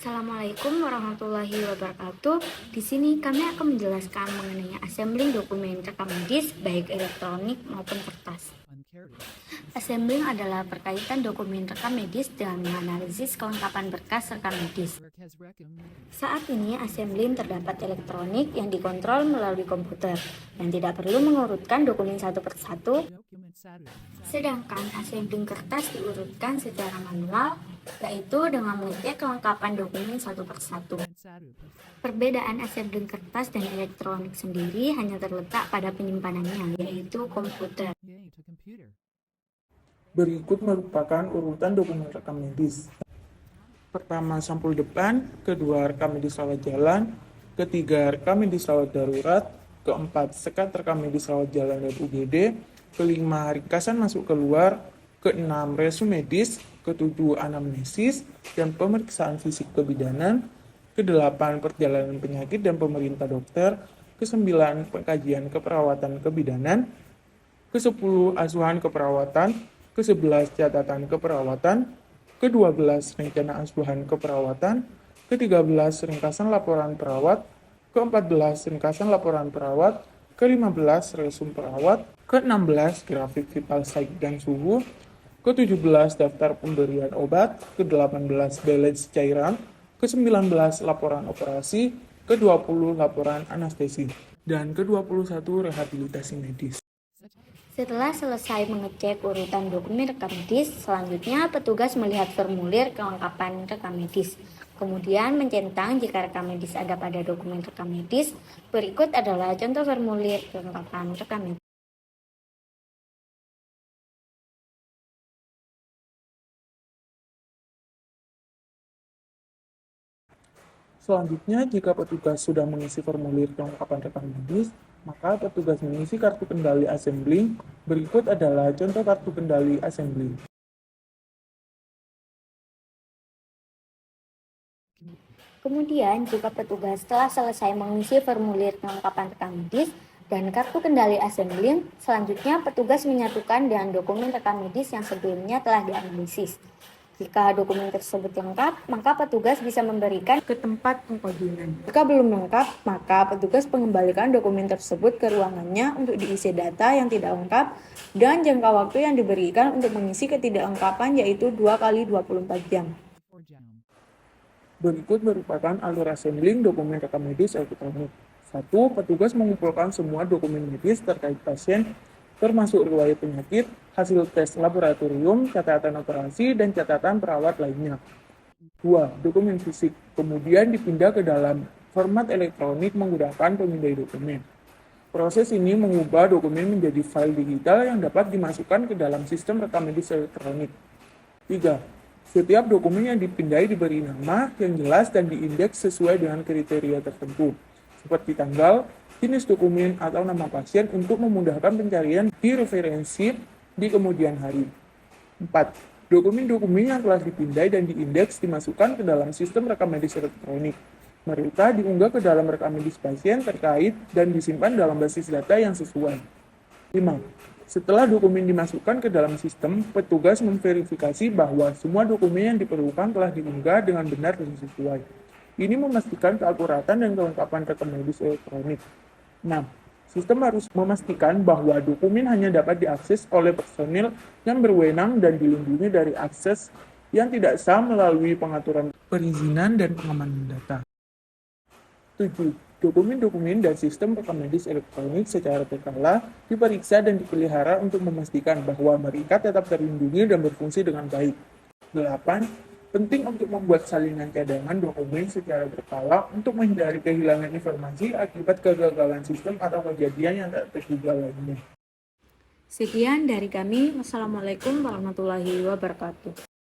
Assalamualaikum warahmatullahi wabarakatuh. Di sini kami akan menjelaskan mengenai assembling dokumen rekam medis baik elektronik maupun kertas. Assembling adalah berkaitan dokumen rekam medis dengan menganalisis kelengkapan berkas rekam medis. Saat ini assembling terdapat elektronik yang dikontrol melalui komputer dan tidak perlu mengurutkan dokumen satu persatu. Sedangkan assembling kertas diurutkan secara manual, yaitu dengan mengecek kelengkapan dokumen satu persatu. Perbedaan assembling kertas dan elektronik sendiri hanya terletak pada penyimpanannya, yaitu komputer. Berikut merupakan urutan dokumen rekam medis. Pertama, sampul depan. Kedua, rekam medis rawat jalan. Ketiga, rekam medis rawat darurat. Keempat, sekat rekam medis rawat jalan dan UGD. Kelima, ringkasan masuk keluar. Keenam, resu medis. Ketujuh, anamnesis dan pemeriksaan fisik kebidanan. Kedelapan, perjalanan penyakit dan pemerintah dokter. Kesembilan, pengkajian keperawatan kebidanan. Ke-10, asuhan keperawatan. Ke-11, catatan keperawatan. Ke-12, rencana asuhan keperawatan. Ke-13, ringkasan laporan perawat. Ke-14, ringkasan laporan perawat. Ke-15, resum perawat. Ke-16, grafik vital sign dan suhu. Ke-17, daftar pemberian obat. Ke-18, balance cairan. Ke-19, laporan operasi. Ke-20, laporan anestesi. Dan ke-21, rehabilitasi medis. Setelah selesai mengecek urutan dokumen rekam medis, selanjutnya petugas melihat formulir kelengkapan rekam medis. Kemudian mencentang jika rekam medis ada pada dokumen rekam medis. Berikut adalah contoh formulir kelengkapan rekam medis. Selanjutnya, jika petugas sudah mengisi formulir kelengkapan rekam medis, maka petugas mengisi kartu kendali assembling. Berikut adalah contoh kartu kendali assembling. Kemudian, jika petugas telah selesai mengisi formulir kelengkapan rekam medis dan kartu kendali assembling, selanjutnya petugas menyatukan dengan dokumen rekam medis yang sebelumnya telah dianalisis. Jika dokumen tersebut lengkap, maka petugas bisa memberikan ke tempat pengkodunan. Jika belum lengkap, maka petugas mengembalikan dokumen tersebut ke ruangannya untuk diisi data yang tidak lengkap dan jangka waktu yang diberikan untuk mengisi ketidaklengkapan yaitu 2 kali 24 jam. Berikut merupakan alur assembling dokumen rekam medis elektronik. 1. Petugas mengumpulkan semua dokumen medis terkait pasien, termasuk riwayat penyakit, hasil tes laboratorium, catatan operasi, dan catatan perawat lainnya. 2. Dokumen fisik, kemudian dipindah ke dalam format elektronik menggunakan pemindai dokumen. Proses ini mengubah dokumen menjadi file digital yang dapat dimasukkan ke dalam sistem rekam medis elektronik. 3. Setiap dokumen yang dipindai diberi nama yang jelas dan diindeks sesuai dengan kriteria tertentu, seperti tanggal, jenis dokumen, atau nama pasien untuk memudahkan pencarian di referensi di kemudian hari. 4. Dokumen-dokumen yang telah dipindai dan diindeks dimasukkan ke dalam sistem rekam medis elektronik. Mereka diunggah ke dalam rekam medis pasien terkait dan disimpan dalam basis data yang sesuai. 5. Setelah dokumen dimasukkan ke dalam sistem, petugas memverifikasi bahwa semua dokumen yang diperlukan telah diunggah dengan benar dan sesuai. Ini memastikan keakuratan dan kelengkapan rekam medis elektronik. 6. Sistem harus memastikan bahwa dokumen hanya dapat diakses oleh personil yang berwenang dan dilindungi dari akses yang tidak sah melalui pengaturan perizinan dan pengamanan data. 7. Dokumen-dokumen dan sistem rekam medis elektronik secara berkala diperiksa dan dipelihara untuk memastikan bahwa mereka tetap terlindungi dan berfungsi dengan baik. 8. Penting untuk membuat salinan cadangan dokumen secara berkala untuk menghindari kehilangan informasi akibat kegagalan sistem atau kejadian yang tak terduga lainnya. Sekian dari kami. Wassalamualaikum warahmatullahi wabarakatuh.